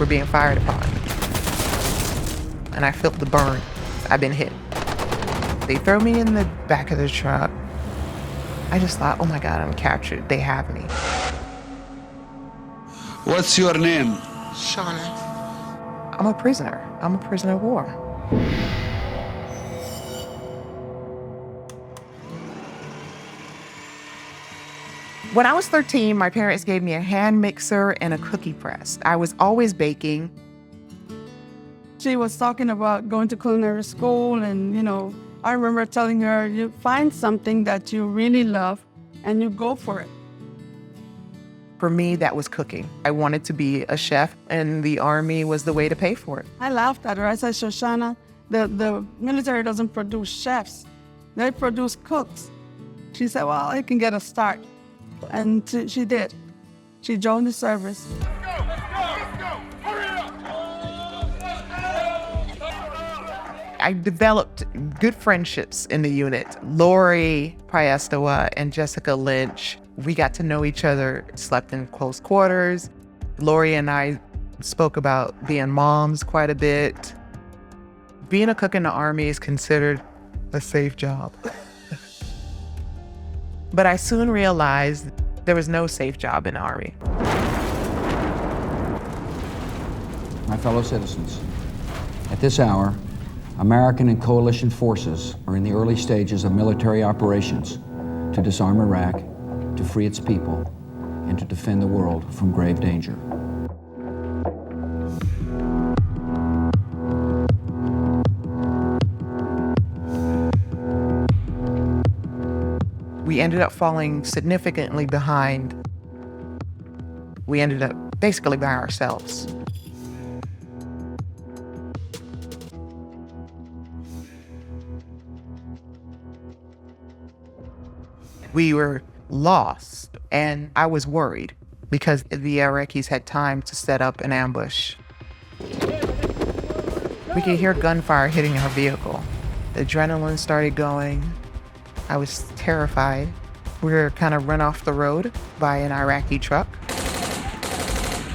were being fired upon. And I felt the burn. I've been hit. They throw me in the back of the truck. I just thought, oh my God, I'm captured. They have me. What's your name? Shoshana. I'm a prisoner. I'm a prisoner of war. When I was 13, my parents gave me a hand mixer and a cookie press. I was always baking. She was talking about going to culinary school, and, I remember telling her, you find something that you really love and you go for it. For me, that was cooking. I wanted to be a chef, and the Army was the way to pay for it. I laughed at her. I said, Shoshana, the military doesn't produce chefs. They produce cooks. She said, well, I can get a start. And she did. She joined the service. I developed good friendships in the unit. Lori Priestawa and Jessica Lynch. We got to know each other, slept in close quarters. Lori and I spoke about being moms quite a bit. Being a cook in the Army is considered a safe job. But I soon realized there was no safe job in the Army. My fellow citizens, at this hour, American and coalition forces are in the early stages of military operations to disarm Iraq, to free its people, and to defend the world from grave danger. We ended up falling significantly behind. We ended up basically by ourselves. We were lost, and I was worried because the Iraqis had time to set up an ambush. We could hear gunfire hitting our vehicle. The adrenaline started going. I was terrified. We were kind of run off the road by an Iraqi truck.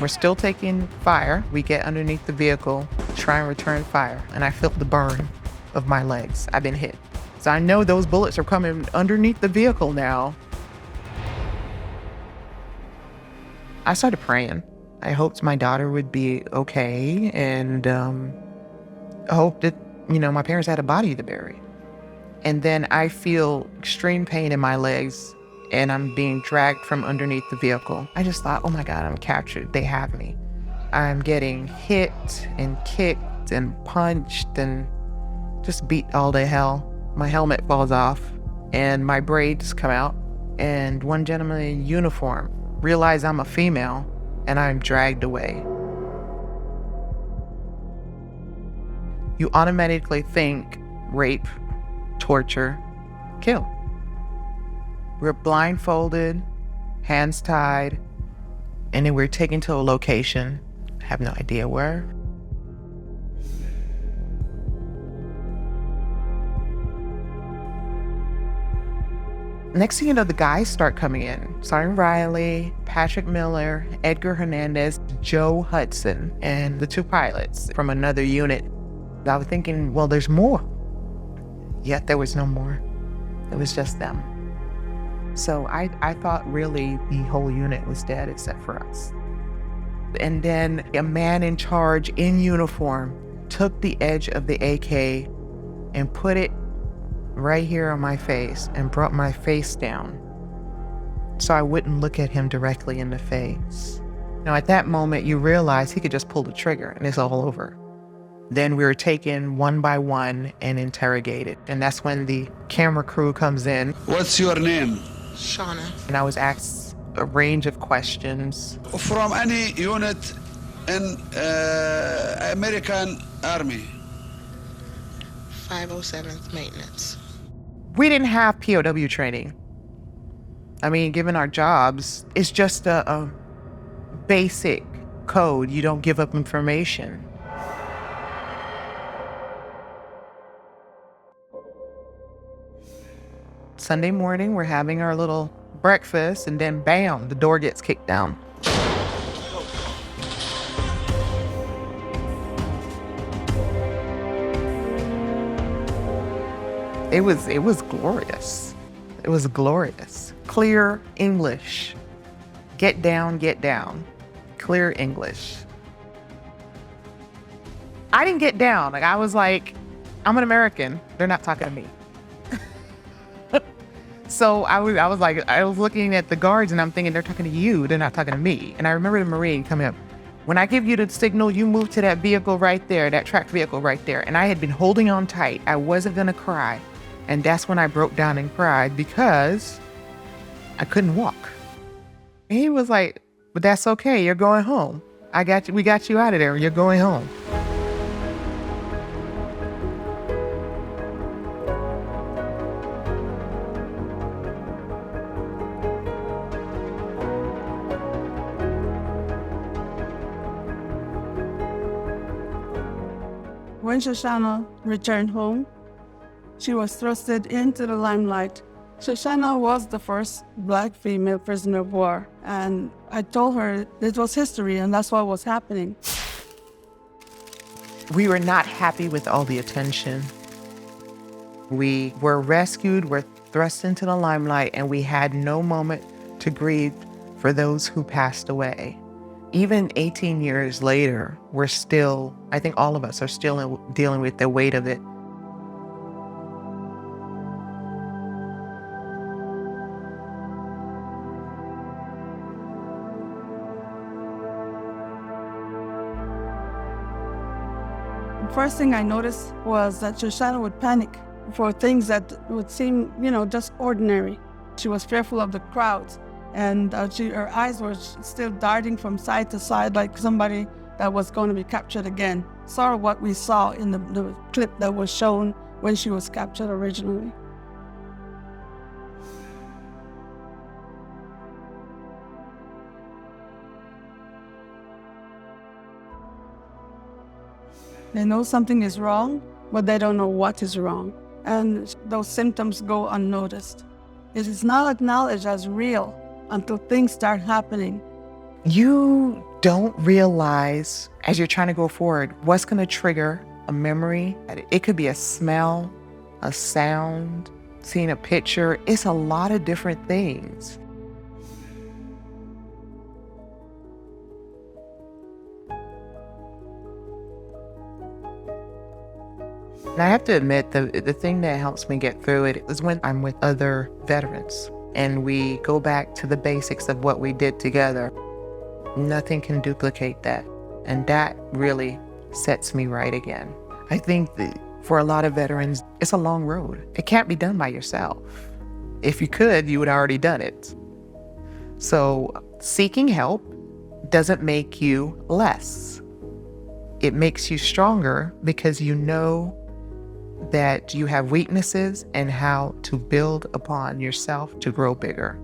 We're still taking fire. We get underneath the vehicle, try and return fire, and I felt the burn of my legs. I've been hit. So I know those bullets are coming underneath the vehicle now. I started praying. I hoped my daughter would be okay, and I hoped that, my parents had a body to bury. And then I feel extreme pain in my legs, and I'm being dragged from underneath the vehicle. I just thought, oh my God, I'm captured. They have me. I'm getting hit and kicked and punched and just beat all to hell. My helmet falls off and my braids come out, and one gentleman in uniform realizes I'm a female, and I'm dragged away. You automatically think rape, torture, kill. We're blindfolded, hands tied, and then we're taken to a location. I have no idea where. Next thing you know, the guys start coming in. Sergeant Riley, Patrick Miller, Edgar Hernandez, Joe Hudson, and the two pilots from another unit. I was thinking, well, there's more. Yet there was no more. It was just them. So I thought really the whole unit was dead except for us. And then a man in charge in uniform took the edge of the AK and put it right here on my face and brought my face down so I wouldn't look at him directly in the face. Now, at that moment, you realize he could just pull the trigger and it's all over. Then we were taken one by one and interrogated. And that's when the camera crew comes in. What's your name? Shoshana. And I was asked a range of questions. From any unit in American Army? 507th Maintenance. We didn't have POW training. I mean, given our jobs, it's just a basic code. You don't give up information. Sunday morning, we're having our little breakfast, and then bam, the door gets kicked down. It was glorious. It was glorious. Clear English. Get down, get down. Clear English. I didn't get down. Like, I was like, I'm an American. They're not talking to me. So I was looking at the guards and I'm thinking, they're talking to you. They're not talking to me. And I remember the Marine coming up. When I give you the signal, you move to that vehicle right there, that tracked vehicle right there. And I had been holding on tight. I wasn't going to cry. And that's when I broke down and cried because I couldn't walk. And he was like, but that's okay. You're going home. I got you. We got you out of there. You're going home. When Shoshana returned home, she was thrusted into the limelight. Shoshana was the first Black female prisoner of war, and I told her it was history and that's what was happening. We were not happy with all the attention. We were rescued, were thrust into the limelight, and we had no moment to grieve for those who passed away. Even 18 years later, we're still, I think all of us are still dealing with the weight of it. The first thing I noticed was that Shoshana would panic for things that would seem, just ordinary. She was fearful of the crowds, and her eyes were still darting from side to side like somebody that was going to be captured again. Sort of what we saw in the clip that was shown when she was captured originally. They know something is wrong, but they don't know what is wrong. And those symptoms go unnoticed. It is not acknowledged as real until things start happening. You don't realize, as you're trying to go forward, what's going to trigger a memory. It could be a smell, a sound, seeing a picture. It's a lot of different things. And I have to admit, the thing that helps me get through it is when I'm with other veterans and we go back to the basics of what we did together. Nothing can duplicate that. And that really sets me right again. I think that for a lot of veterans, it's a long road. It can't be done by yourself. If you could, you would have already done it. So seeking help doesn't make you less. It makes you stronger because you know that you have weaknesses and how to build upon yourself to grow bigger.